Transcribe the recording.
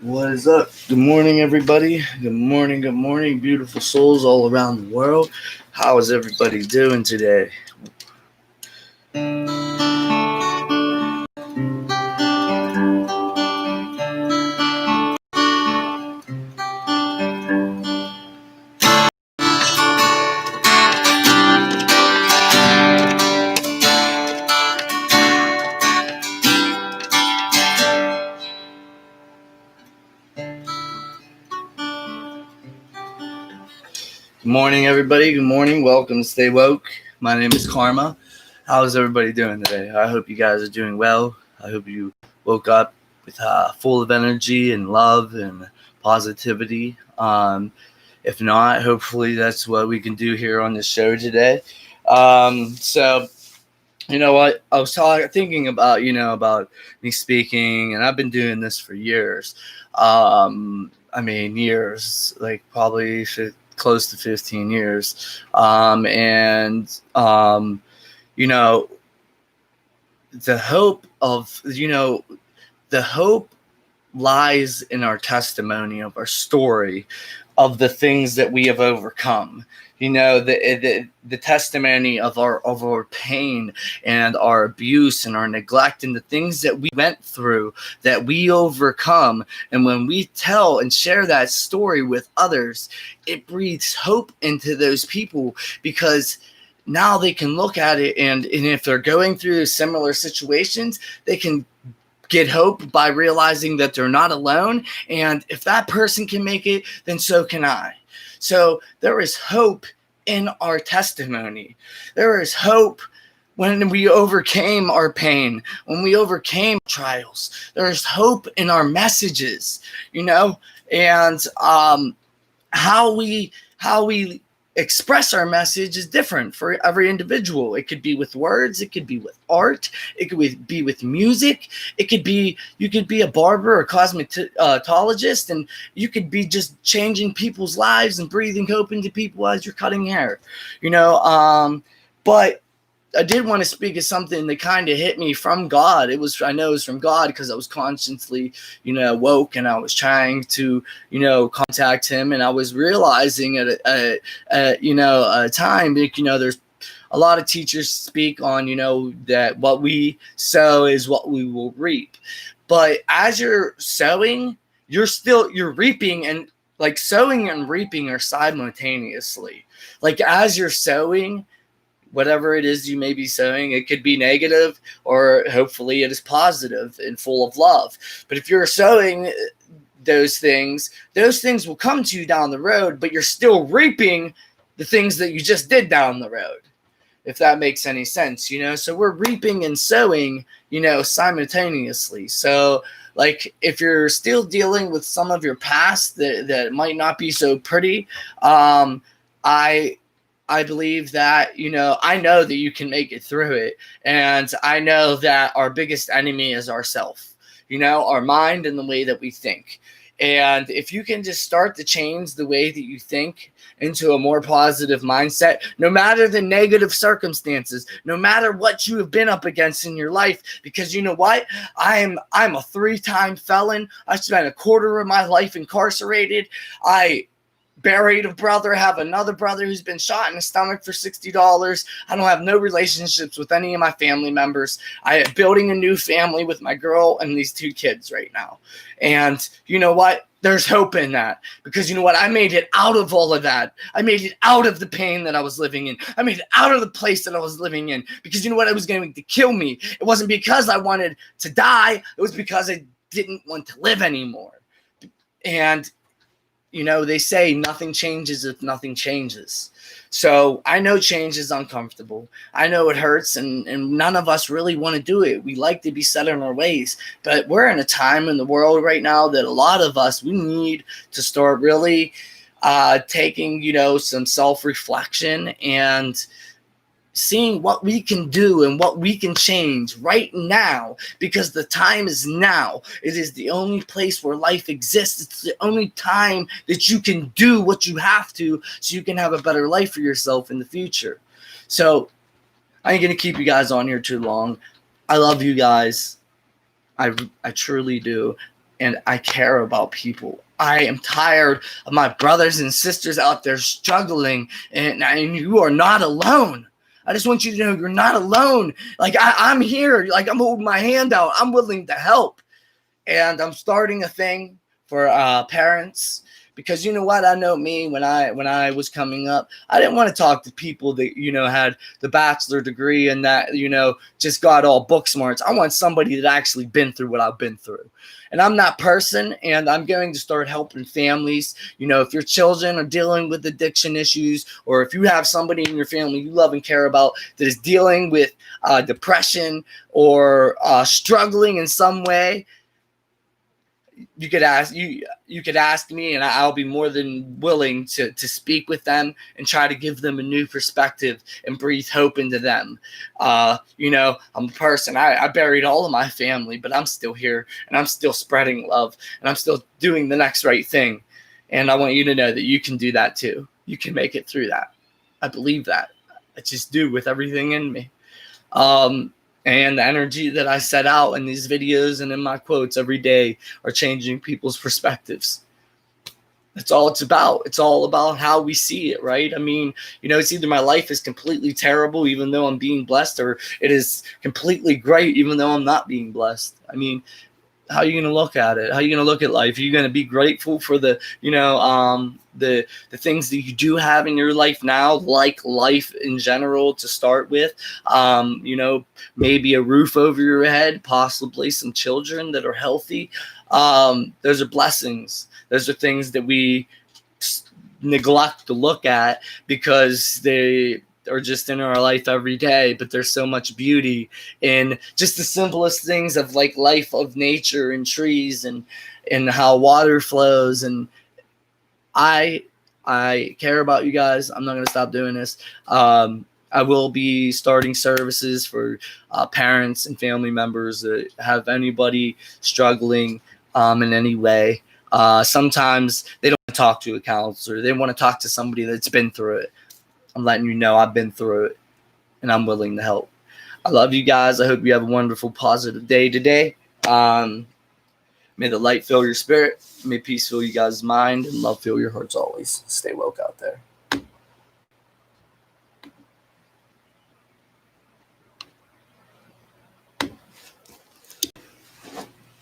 What is up? Good morning, everybody. Good morning, beautiful souls all around the world. How is everybody doing today? Good morning, everybody. Good morning. Welcome to Stay Woke. My name is Xarma. How is everybody doing today? I hope you guys are doing well. I hope you woke up with full of energy and love and positivity. If not, hopefully that's what we can do here on the show today. So you know what? I was thinking about about me speaking, and I've been doing this for years. Years, like probably close to 15 years. And you know, the hope of the hope lies in our testimony of our story of the things that we have overcome. The testimony of our pain and our abuse and our neglect and the things that we went through that we overcome. And when we tell and share that story with others, it breathes hope into those people, because now they can look at it, and if they're going through similar situations, they can get hope by realizing that they're not alone. And if that person can make it, then so can I. So there is hope in our testimony. There is hope when we overcame our pain, when we overcame trials. There is hope in our messages, and how we express our message is different for every individual. It could be with words, it could be with art, it could be with music, it could be, you could be a barber or cosmetologist, and you could be just changing people's lives and breathing hope into people as you're cutting hair, but I did want to speak of something that kind of hit me from God. I know it was from God because I was consciously, woke, and I was trying to, contact Him, and I was realizing at a time, there's a lot of teachers speak on, that what we sow is what we will reap. But as you're sowing, you're reaping, and like sowing and reaping are simultaneously. Like as you're sowing, whatever it is you may be sowing, it could be negative, or hopefully it is positive and full of love. But if you're sowing those things will come to you down the road, but you're still reaping the things that you just did down the road, if that makes any sense. So we're reaping and sowing, simultaneously. So like if you're still dealing with some of your past that might not be so pretty, I believe that, I know that you can make it through it. And I know that our biggest enemy is ourself, our mind and the way that we think. And if you can just start to change the way that you think into a more positive mindset, no matter the negative circumstances, no matter what you have been up against in your life, because you know what? I'm a 3-time felon. I spent a quarter of my life incarcerated. I buried a brother, have another brother who's been shot in the stomach for $60. I don't have no relationships with any of my family members. I am building a new family with my girl and these 2 kids right now. And you know what? There's hope in that, because you know what? I made it out of all of that. I made it out of the pain that I was living in. I made it out of the place that I was living in, because you know what? It was going to kill me. It wasn't because I wanted to die. It was because I didn't want to live anymore. And they say nothing changes if nothing changes. So I know change is uncomfortable. I know it hurts, and none of us really want to do it. We like to be set in our ways. But we're in a time in the world right now that a lot of us, we need to start really taking, some self-reflection and seeing what we can do and what we can change right now, because the time is now. It is the only place where life exists. It's the only time that you can do what you have to, so you can have a better life for yourself in the future. So I ain't gonna keep you guys on here too long. I love you guys. I truly do. and I care about people. I am tired of my brothers and sisters out there struggling, and you are not alone. I just want you to know you're not alone. Like, I'm here. Like, I'm holding my hand out. I'm willing to help. And I'm starting a thing for parents, because you know what, I know me, when I was coming up, I didn't want to talk to people that had the bachelor degree and that just got all book smarts. I want somebody that actually been through what I've been through. And I'm that person, and I'm going to start helping families. If your children are dealing with addiction issues, or if you have somebody in your family you love and care about that is dealing with depression or struggling in some way, you could ask me, and I'll be more than willing to speak with them and try to give them a new perspective and breathe hope into them. I'm a person. I buried all of my family, but I'm still here, and I'm still spreading love, and I'm still doing the next right thing. And I want you to know that you can do that too. You can make it through that. I believe that. I just do, with everything in me. And the energy that I set out in these videos and in my quotes every day are changing people's perspectives. That's all it's about. It's all about how we see it, right? I mean, it's either my life is completely terrible, even though I'm being blessed, or it is completely great, even though I'm not being blessed. I mean, how are you going to look at it? How are you going to look at life? Are you going to be grateful for the things that you do have in your life now, like life in general to start with? Maybe a roof over your head, possibly some children that are healthy. Those are blessings. Those are things that we neglect to look at because they are just in our life every day, but there's so much beauty in just the simplest things of like life of nature and trees and how water flows. And I care about you guys. I'm not going to stop doing this. I will be starting services for parents and family members that have anybody struggling in any way. Sometimes they don't want to talk to a counselor. They want to talk to somebody that's been through it. I'm letting you know I've been through it, and I'm willing to help. I love you guys. I hope you have a wonderful, positive day today. May the light fill your spirit. May peace fill you guys' mind, and love fill your hearts always. Stay woke out there.